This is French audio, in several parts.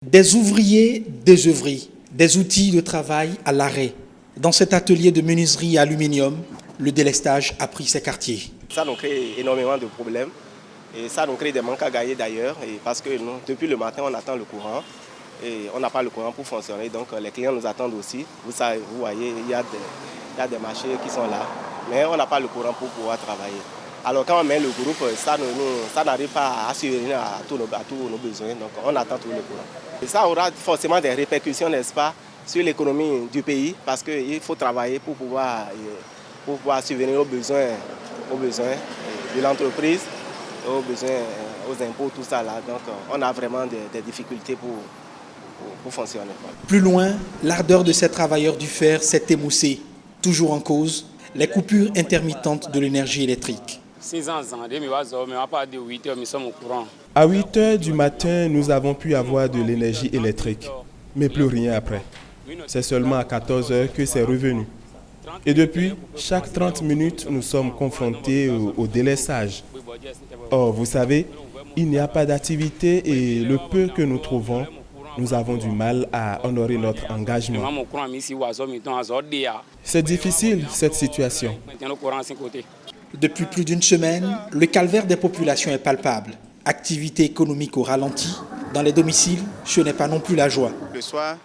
Des ouvriers désœuvrés, des outils de travail à l'arrêt. Dans cet atelier de menuiserie aluminium, le délestage a pris ses quartiers. Ça nous crée énormément de problèmes et ça nous crée des manques à gagner d'ailleurs. Parce que nous, depuis le matin, on attend le courant et on n'a pas le courant pour fonctionner. Donc les clients nous attendent aussi. Vous voyez, il y a des marchés qui sont là, mais on n'a pas le courant pour pouvoir travailler. Alors quand on met le groupe, ça n'arrive pas à subvenir à tous nos besoins, donc on attend tout le courant. Et ça aura forcément des répercussions, n'est-ce pas, sur l'économie du pays, parce qu'il faut travailler pour pouvoir subvenir aux besoins de l'entreprise, aux impôts, tout ça là. Donc on a vraiment des difficultés pour fonctionner. Plus loin, l'ardeur de ces travailleurs du fer s'est émoussée. Toujours en cause, les coupures intermittentes de l'énergie électrique. À 8 heures du matin, nous avons pu avoir de l'énergie électrique, mais plus rien après. C'est seulement à 14 heures que c'est revenu. Et depuis, chaque 30 minutes, nous sommes confrontés au délestage. Or, vous savez, il n'y a pas d'activité et le peu que nous trouvons, nous avons du mal à honorer notre engagement. C'est difficile, cette situation. Depuis plus d'une semaine, le calvaire des populations est palpable. Activité économique au ralenti. Dans les domiciles, ce n'est pas non plus la joie. Le soir,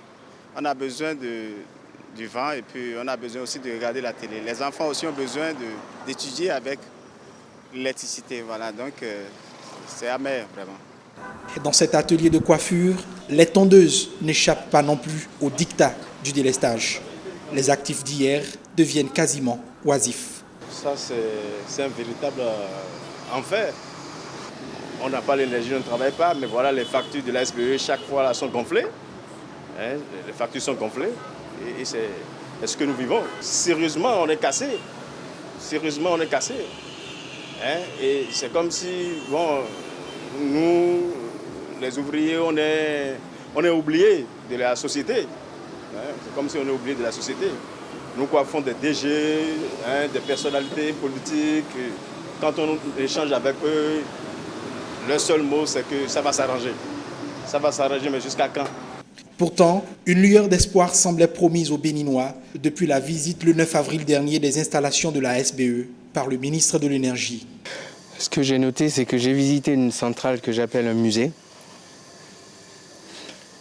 on a besoin du vent et puis on a besoin aussi de regarder la télé. Les enfants aussi ont besoin d'étudier avec l'électricité. Voilà, donc c'est amer vraiment. Et dans cet atelier de coiffure, les tondeuses n'échappent pas non plus au diktat du délestage. Les actifs d'hier deviennent quasiment oisifs. Ça, c'est un véritable enfer. On n'a pas l'énergie, on ne travaille pas, mais voilà, les factures de la SBE, chaque fois, là, sont gonflées. Les factures sont gonflées et c'est ce que nous vivons. Sérieusement, on est cassé. Sérieusement, on est cassé. Et c'est comme si, bon, nous, les ouvriers, on est oubliés de la société. C'est comme si on est oublié de la société. Nous coiffons des DG, des personnalités politiques. Quand on échange avec eux, le seul mot, c'est que ça va s'arranger. Ça va s'arranger, mais jusqu'à quand? Pourtant, une lueur d'espoir semblait promise aux Béninois depuis la visite le 9 avril dernier des installations de la SBE par le ministre de l'Énergie. Ce que j'ai noté, c'est que j'ai visité une centrale que j'appelle un musée,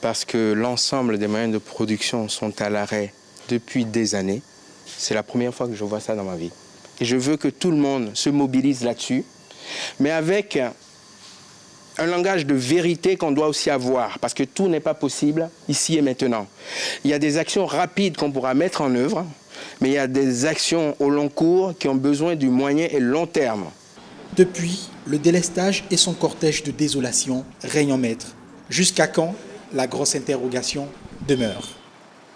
parce que l'ensemble des moyens de production sont à l'arrêt depuis des années. C'est la première fois que je vois ça dans ma vie. Et je veux que tout le monde se mobilise là-dessus, mais avec un langage de vérité qu'on doit aussi avoir, parce que tout n'est pas possible ici et maintenant. Il y a des actions rapides qu'on pourra mettre en œuvre, mais il y a des actions au long cours qui ont besoin du moyen et long terme. Depuis, le délestage et son cortège de désolation règnent en maître. Jusqu'à quand? La grosse interrogation demeure.